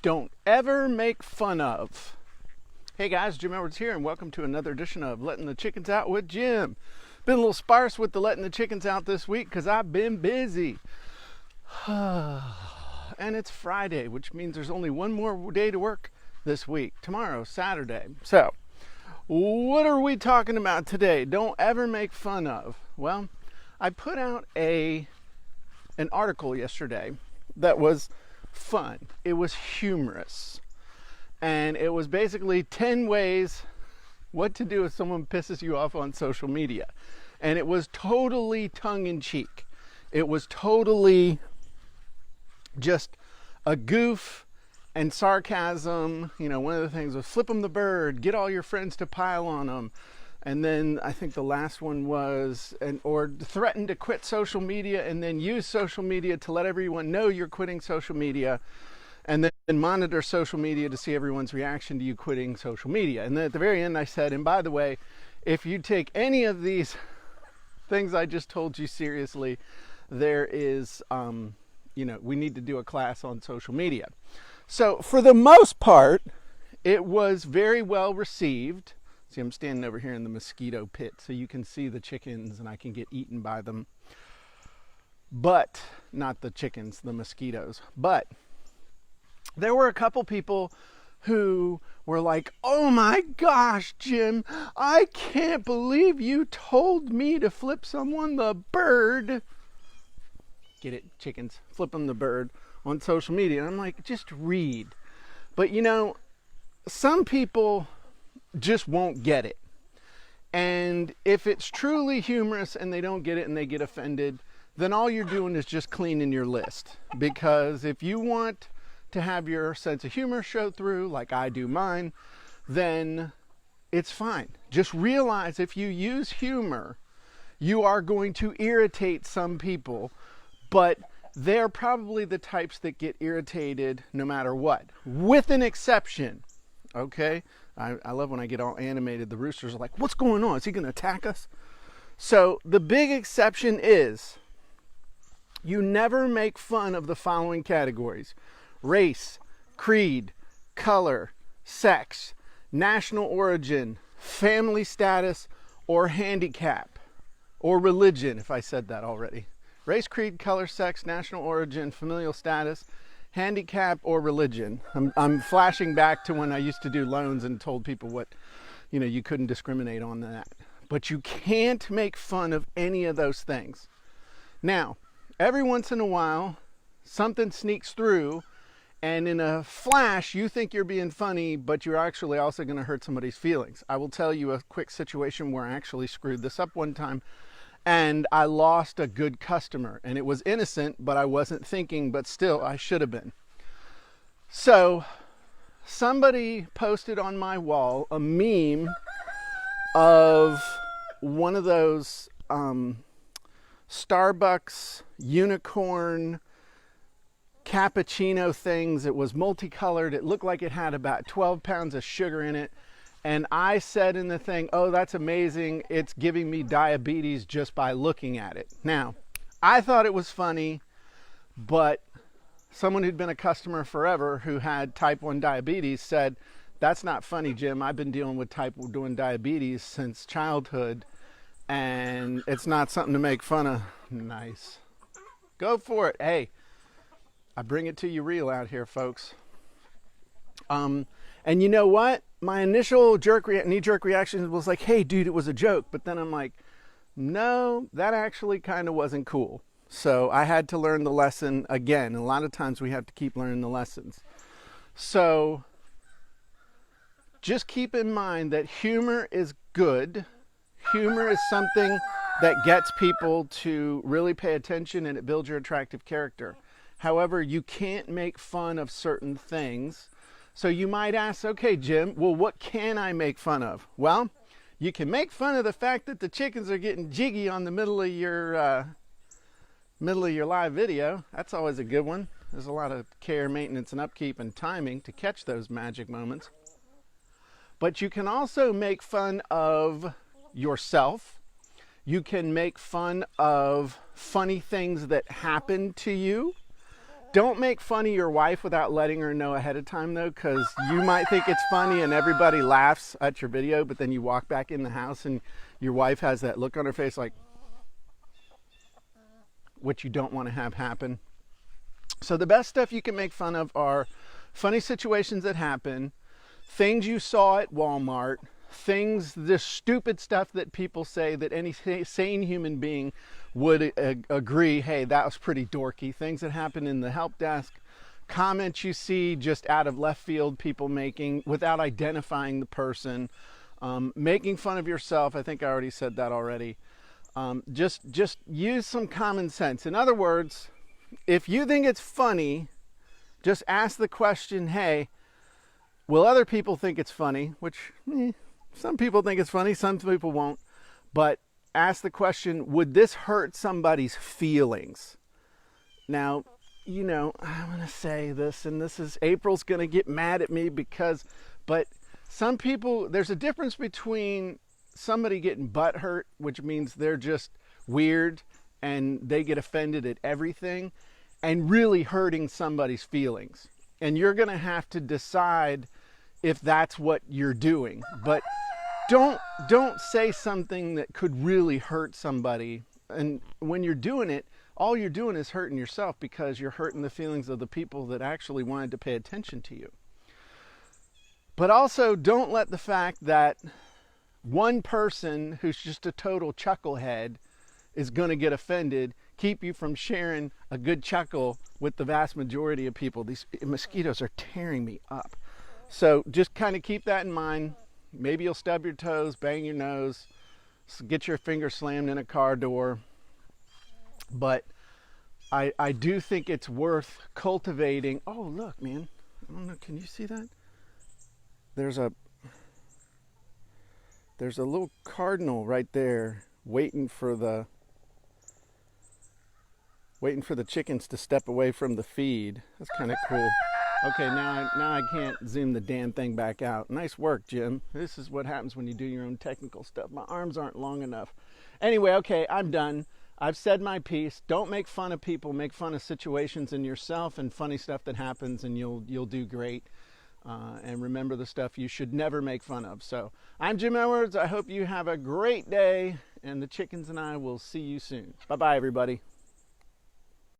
don't ever make fun of. Hey guys, Jim Edwards here, and welcome to another edition of Letting the Chickens Out with Jim. Been a little sparse with the letting the chickens out this week because I've been busy. And it's Friday, which means there's only one more day to work this week. Tomorrow, Saturday. So, what are we talking about today? Don't ever make fun of. Well, I put out an article yesterday that was fun. It was humorous. And it was basically 10 ways what to do if someone pisses you off on social media. And it was totally tongue-in-cheek. It was totally just a goof and sarcasm. You know, one of the things was flip them the bird, get all your friends to pile on them. And then I think the last one was, or threaten to quit social media and then use social media to let everyone know you're quitting social media. And then monitor social media to see everyone's reaction to you quitting social media. And then at the very end I said, and by the way, if you take any of these things I just told you seriously, there is, we need to do a class on social media. So for the most part, it was very well received. See, I'm standing over here in the mosquito pit so you can see the chickens and I can get eaten by them. But, not the chickens, the mosquitoes. But there were a couple people who were like, oh my gosh, Jim, I can't believe you told me to flip someone the bird. Get it, chickens, flip them the bird on social media. And I'm like, just read. But some people just won't get it. And if it's truly humorous and they don't get it and they get offended, then all you're doing is just cleaning your list. Because if you want to have your sense of humor show through, like I do mine, then it's fine. Just realize if you use humor, you are going to irritate some people, but they're probably the types that get irritated no matter what, with an exception. Okay? I love when I get all animated. The roosters are like, what's going on? Is he going to attack us? So the big exception is you never make fun of the following categories: race, creed, color, sex, national origin, family status, or handicap, or religion, if I said that already. Race, creed, color, sex, national origin, familial status, handicap, or religion. I'm flashing back to when I used to do loans and told people what, you couldn't discriminate on that. But you can't make fun of any of those things. Now, every once in a while, something sneaks through, and in a flash, you think you're being funny, but you're actually also going to hurt somebody's feelings. I will tell you a quick situation where I actually screwed this up one time, and I lost a good customer. And it was innocent, but I wasn't thinking, but still, I should have been. So, somebody posted on my wall a meme of one of those Starbucks unicorn cappuccino things. It was multicolored. It looked like it had about 12 pounds of sugar in it. And I said in the thing, oh, that's amazing. It's giving me diabetes just by looking at it. Now, I thought it was funny, but someone who'd been a customer forever who had type 1 diabetes said, that's not funny, Jim. I've been dealing with type 1 diabetes since childhood, and it's not something to make fun of. Nice. Go for it. Hey, I bring it to you real out here, folks. And you know what? My initial knee-jerk reaction was like, hey, dude, it was a joke. But then I'm like, no, that actually kind of wasn't cool. So I had to learn the lesson again. And a lot of times we have to keep learning the lessons. So just keep in mind that humor is good. Humor is something that gets people to really pay attention, and it builds your attractive character. However, you can't make fun of certain things. So you might ask, okay, Jim, well, what can I make fun of? Well, you can make fun of the fact that the chickens are getting jiggy on the middle of your live video. That's always a good one. There's a lot of care, maintenance, and upkeep and timing to catch those magic moments. But you can also make fun of yourself. You can make fun of funny things that happen to you. Don't make fun of your wife without letting her know ahead of time, though, because you might think it's funny and everybody laughs at your video, but then you walk back in the house and your wife has that look on her face like, what you don't want to have happen. So the best stuff you can make fun of are funny situations that happen, things you saw at Walmart, things, the stupid stuff that people say that any sane human being would agree, hey, that was pretty dorky, things that happen in the help desk, comments you see just out of left field people making without identifying the person, making fun of yourself. I think I already said that already. Just use some common sense. In other words, if you think it's funny, just ask the question, hey, will other people think it's funny? Which, some people think it's funny, some people won't. But ask the question, would this hurt somebody's feelings? Now, you know, I'm going to say this, and this is, April's going to get mad at me but some people, there's a difference between somebody getting butt hurt, which means they're just weird and they get offended at everything, and really hurting somebody's feelings. And you're going to have to decide if that's what you're doing. But don't say something that could really hurt somebody. And when you're doing it, all you're doing is hurting yourself, because you're hurting the feelings of the people that actually wanted to pay attention to you. But also, don't let the fact that one person who's just a total chucklehead is going to get offended keep you from sharing a good chuckle with the vast majority of people. These mosquitoes are tearing me up. So just kind of keep that in mind. Maybe you'll stub your toes, bang your nose, get your finger slammed in a car door. But I do think it's worth cultivating. Oh, look, man. I don't know. Can you see that? There's a little cardinal right there waiting for the chickens to step away from the feed. That's kind of cool. Okay, now I can't zoom the damn thing back out. Nice work, Jim. This is what happens when you do your own technical stuff. My arms aren't long enough. Anyway, okay, I'm done. I've said my piece. Don't make fun of people. Make fun of situations in yourself and funny stuff that happens, and you'll do great. And remember the stuff you should never make fun of. So I'm Jim Edwards. I hope you have a great day, and the chickens and I will see you soon. Bye-bye, everybody.